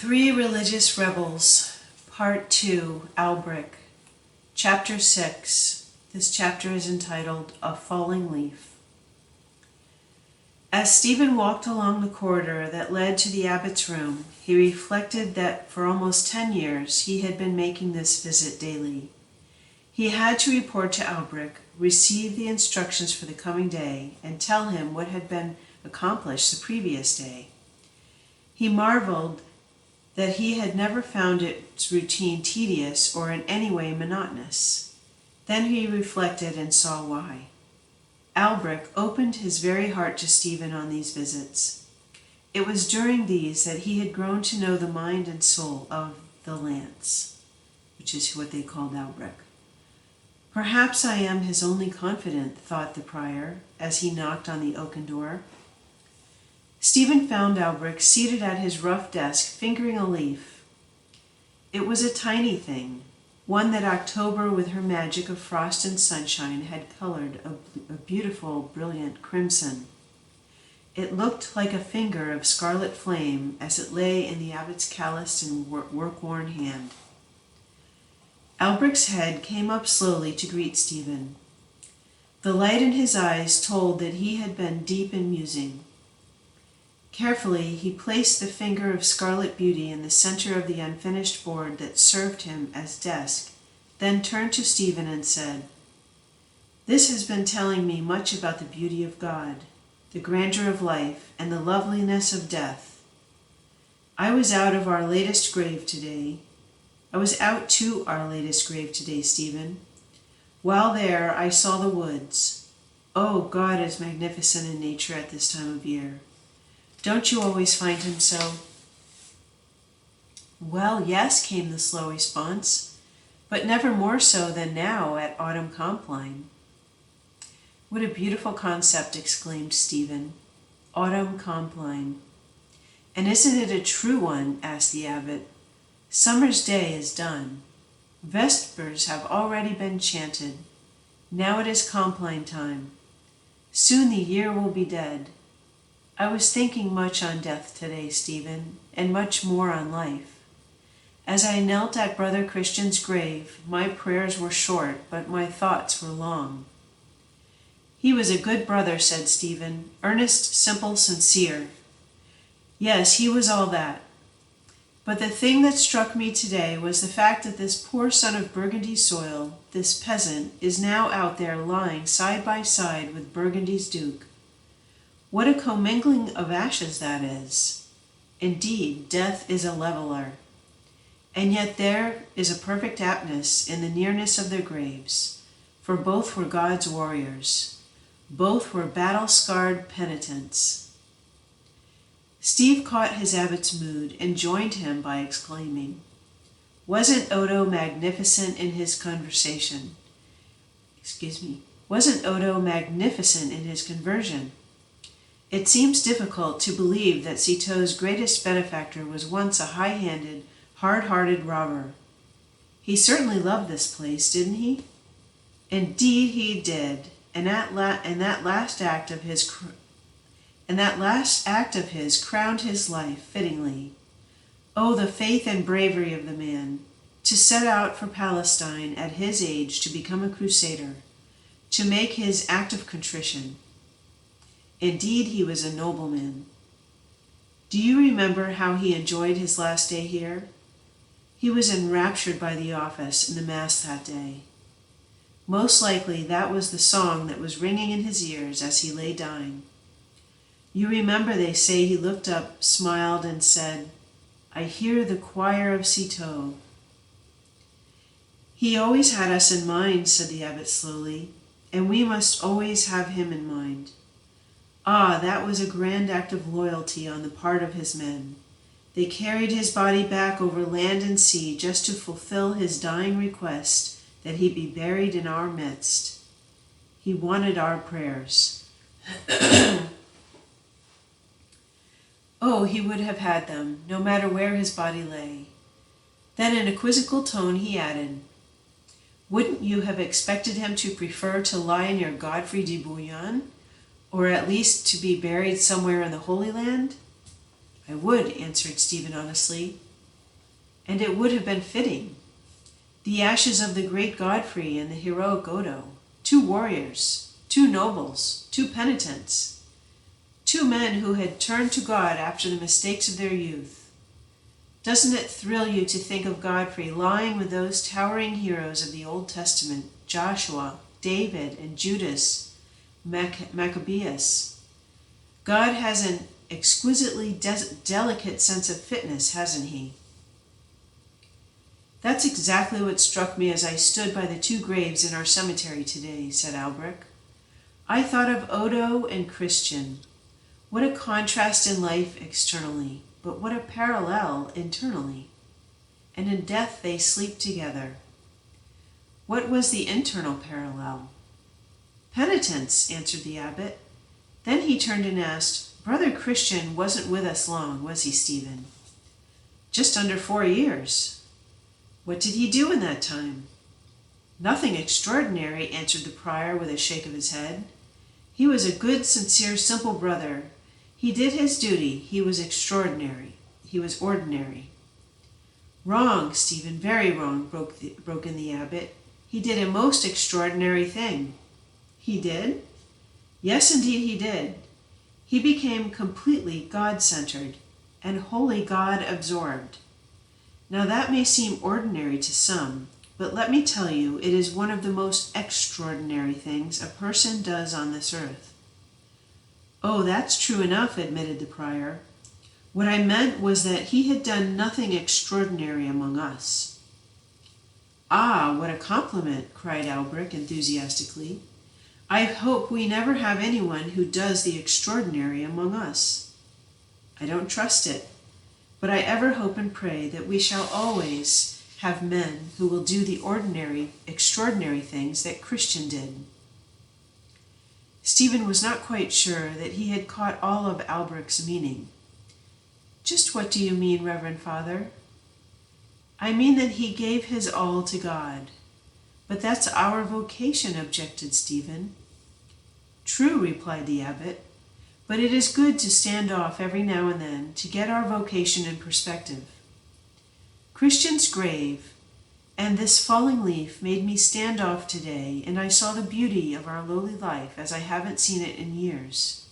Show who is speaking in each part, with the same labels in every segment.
Speaker 1: Three Religious Rebels, Part 2, Alberic, Chapter 6. This chapter is entitled A Falling Leaf. As Stephen walked along the corridor that led to the abbot's room, he reflected that for almost 10 years he had been making this visit daily. He had to report to Alberic, receive the instructions for the coming day, and tell him what had been accomplished the previous day. He marveled that he had never found its routine tedious or in any way monotonous. Then he reflected and saw why. Alberic opened his very heart to Stephen on these visits. It was during these that he had grown to know the mind and soul of the lance, which is what they called Alberic. Perhaps I am his only confidant, thought the prior, as he knocked on the oaken door. Stephen found Alberic seated at his rough desk, fingering a leaf. It was a tiny thing, one that October with her magic of frost and sunshine had colored a beautiful, brilliant crimson. It looked like a finger of scarlet flame as it lay in the abbot's calloused and work-worn hand. Alberic's head came up slowly to greet Stephen. The light in his eyes told that he had been deep in musing. Carefully, he placed the finger of scarlet beauty in the center of the unfinished board that served him as desk, then turned to Stephen and said, "This has been telling me much about the beauty of God, the grandeur of life, and the loveliness of death. I was out to our latest grave today, Stephen. While there, I saw the woods. Oh, God is magnificent in nature at this time of year. Don't you always find him so?" "Well, yes," came the slow response, "but never more so than now at autumn compline." "What a beautiful concept," exclaimed Stephen. "Autumn compline. And isn't it a true one?" asked the abbot. "Summer's day is done. Vespers have already been chanted. Now it is compline time. Soon the year will be dead. I was thinking much on death today, Stephen, and much more on life. As I knelt at Brother Christian's grave, my prayers were short, but my thoughts were long." "He was a good brother," said Stephen, "earnest, simple, sincere." "Yes, he was all that. But the thing that struck me today was the fact that this poor son of Burgundy soil, this peasant, is now out there lying side by side with Burgundy's duke. What a commingling of ashes that is! Indeed, death is a leveler. And yet there is a perfect aptness in the nearness of their graves, for both were God's warriors. Both were battle-scarred penitents." Steve caught his abbot's mood and joined him by exclaiming, Wasn't Odo magnificent in his conversion? It seems difficult to believe that Citeaux's greatest benefactor was once a high-handed, hard-hearted robber. He certainly loved this place, didn't he? Indeed he did, and that last act of his crowned his life fittingly. Oh, the faith and bravery of the man, to set out for Palestine at his age to become a crusader, to make his act of contrition. Indeed, he was a nobleman. Do you remember how he enjoyed his last day here? He was enraptured by the office and the Mass that day. Most likely that was the song that was ringing in his ears as he lay dying. You remember they say he looked up, smiled, and said, "I hear the choir of Citeaux." "He always had us in mind," said the abbot slowly, "and we must always have him in mind. Ah, that was a grand act of loyalty on the part of his men. They carried his body back over land and sea just to fulfill his dying request that he be buried in our midst. He wanted our prayers." Oh, he would have had them, no matter where his body lay. Then in a quizzical tone he added, "Wouldn't you have expected him to prefer to lie in your Godfrey de Bouillon, or at least to be buried somewhere in the Holy Land?" "I would," answered Stephen honestly. and it would have been fitting. The ashes of the great Godfrey and the heroic Odo, 2 warriors, 2 nobles, 2 penitents, 2 men who had turned to God after the mistakes of their youth. Doesn't it thrill you to think of Godfrey lying with those towering heroes of the Old Testament, Joshua, David, and Judas Maccabeus? God has an exquisitely delicate sense of fitness, hasn't he? That's exactly what struck me as I stood by the 2 graves in our cemetery today, said Alberic. I thought of Odo and Christian. What a contrast in life externally, but what a parallel internally. And in death they sleep together. What was the internal parallel? Penitence, answered the abbot. Then he turned and asked, Brother Christian wasn't with us long, was he, Stephen? Just under 4 years. What did he do in that time? Nothing extraordinary, answered the prior with a shake of his head. He was a good, sincere, simple brother. He did his duty. He was extraordinary. He was ordinary. Wrong, Stephen, very wrong, broke in the abbot. He did a most extraordinary thing. He did? Yes, indeed he did. He became completely God-centered and wholly God-absorbed. Now that may seem ordinary to some, but let me tell you, it is one of the most extraordinary things a person does on this earth. Oh, that's true enough, admitted the prior. What I meant was that he had done nothing extraordinary among us. Ah, what a compliment, cried Alberic enthusiastically. I hope we never have anyone who does the extraordinary among us. I don't trust it. But I ever hope and pray that we shall always have men who will do the ordinary, extraordinary things that Christian did. Stephen was not quite sure that he had caught all of Alberic's meaning. Just what do you mean, Reverend Father? I mean that he gave his all to God. But that's our vocation, objected Stephen. True, replied the abbot. But it is good to stand off every now and then to get our vocation in perspective. Christian's grave and this falling leaf made me stand off today, and I saw the beauty of our lowly life as I haven't seen it in years.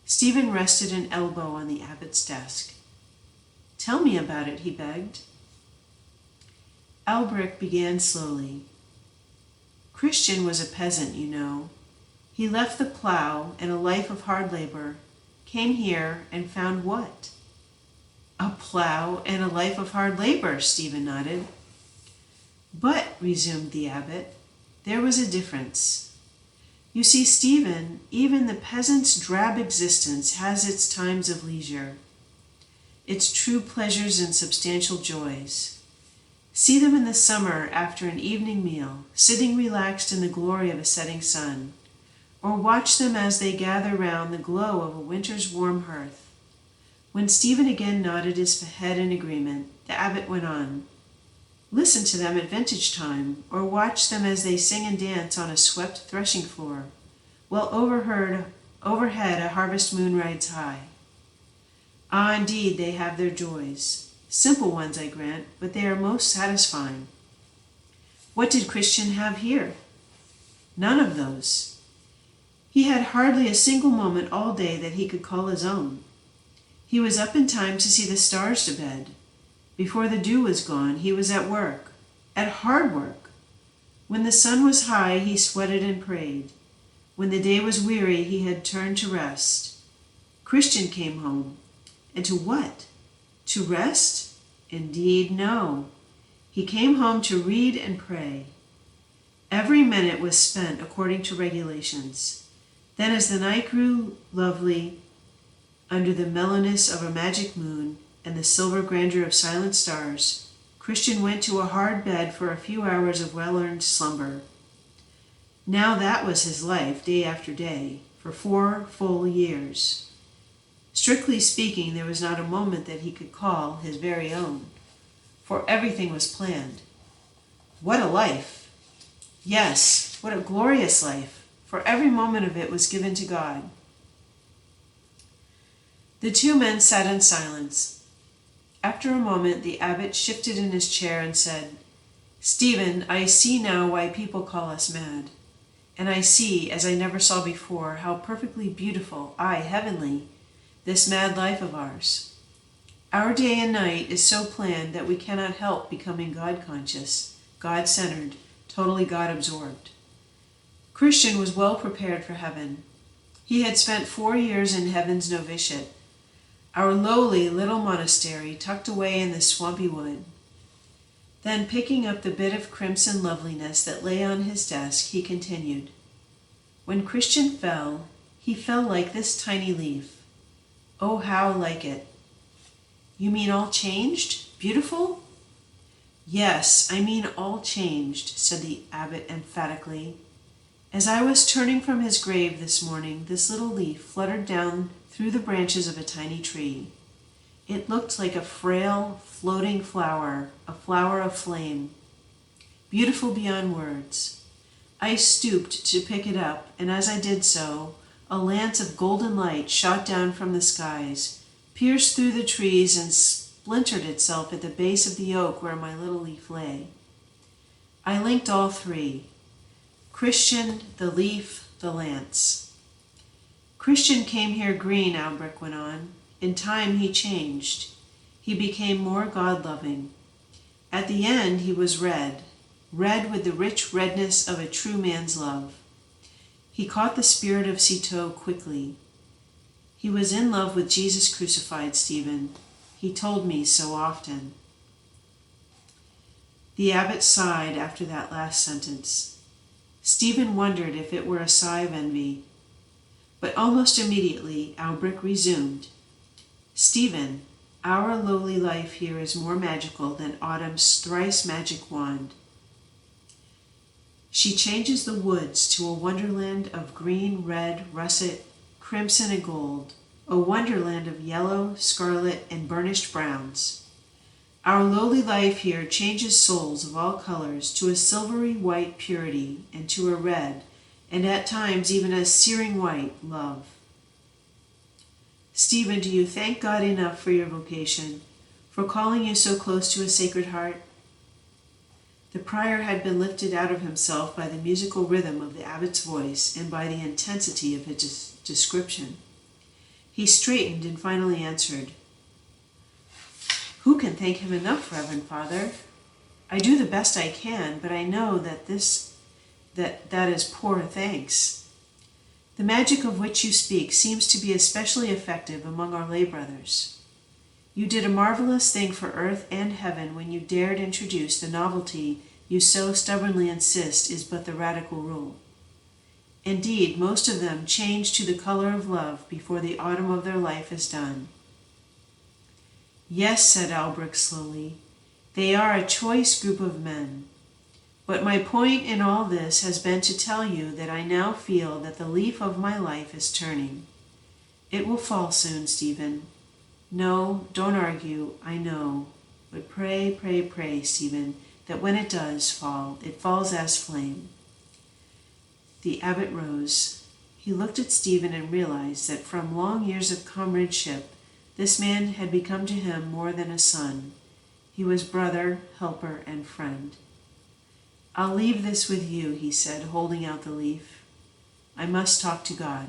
Speaker 1: Stephen rested an elbow on the abbot's desk. Tell me about it, he begged. Alberic began slowly. Christian was a peasant, you know. He left the plow and a life of hard labor, came here and found what? A plow and a life of hard labor, Stephen nodded. But, resumed the abbot, there was a difference. You see, Stephen, even the peasant's drab existence has its times of leisure, its true pleasures and substantial joys. See them in the summer after an evening meal, sitting relaxed in the glory of a setting sun, or watch them as they gather round the glow of a winter's warm hearth. When Stephen again nodded his head in agreement, the abbot went on. Listen to them at vintage time, or watch them as they sing and dance on a swept threshing floor, while overhead a harvest moon rides high. Ah, indeed, they have their joys. Simple ones, I grant, but they are most satisfying. What did Christian have here? None of those. He had hardly a single moment all day that he could call his own. He was up in time to see the stars to bed. Before the dew was gone, he was at work, at hard work. When the sun was high, he sweated and prayed. When the day was weary, he had turned to rest. Christian came home. And to what? To rest? Indeed, no. He came home to read and pray. Every minute was spent according to regulations. Then as the night grew lovely, under the mellowness of a magic moon and the silver grandeur of silent stars, Christian went to a hard bed for a few hours of well-earned slumber. Now that was his life, day after day, for 4 full years. Strictly speaking, there was not a moment that he could call his very own, for everything was planned. What a life! Yes, what a glorious life! For every moment of it was given to God. The 2 men sat in silence. After a moment, the abbot shifted in his chair and said, "Stephen, I see now why people call us mad. And I see, as I never saw before, how perfectly beautiful, aye, heavenly, this mad life of ours. Our day and night is so planned that we cannot help becoming God-conscious, God-centered, totally God-absorbed." Christian was well prepared for heaven. He had spent 4 years in heaven's novitiate, our lowly little monastery tucked away in the swampy wood. Then, picking up the bit of crimson loveliness that lay on his desk, he continued, "When Christian fell, he fell like this tiny leaf. Oh, how like it." "You mean all changed? Beautiful?" "Yes, I mean all changed," said the abbot emphatically. "As I was turning from his grave this morning, this little leaf fluttered down through the branches of a tiny tree. It looked like a frail, floating flower, a flower of flame, beautiful beyond words. I stooped to pick it up, and as I did so, a lance of golden light shot down from the skies, pierced through the trees, and splintered itself at the base of the oak where my little leaf lay. I linked all three: Christian, the leaf, the lance. Christian came here green," Alberic went on. "In time he changed. He became more God-loving. At the end he was red with the rich redness of a true man's love. He caught the spirit of Citeaux quickly. He was in love with Jesus crucified, Stephen. He told me so often." The abbot sighed after that last sentence. Stephen wondered if it were a sigh of envy. But almost immediately Alberic resumed, "Stephen, our lowly life here is more magical than autumn's thrice magic wand. She changes the woods to a wonderland of green, red, russet, crimson, and gold, a wonderland of yellow, scarlet, and burnished browns. Our lowly life here changes souls of all colors to a silvery white purity and to a red, and at times even a searing white, love. Stephen, do you thank God enough for your vocation, for calling you so close to a sacred heart?" The prior had been lifted out of himself by the musical rhythm of the abbot's voice and by the intensity of his description. He straightened and finally answered, "Who can thank him enough, Reverend Father? I do the best I can, but I know that is poor thanks. The magic of which you speak seems to be especially effective among our lay brothers. You did a marvelous thing for earth and heaven when you dared introduce the novelty you so stubbornly insist is but the radical rule. Indeed, most of them change to the color of love before the autumn of their life is done." "Yes," said Alberic slowly, "they are a choice group of men. But my point in all this has been to tell you that I now feel that the leaf of my life is turning. It will fall soon, Stephen. No, don't argue, I know. But pray, pray, pray, Stephen, that when it does fall, it falls as flame." The abbot rose. He looked at Stephen and realized that from long years of comradeship, this man had become to him more than a son. He was brother, helper, and friend. "I'll leave this with you," he said, holding out the leaf. "I must talk to God."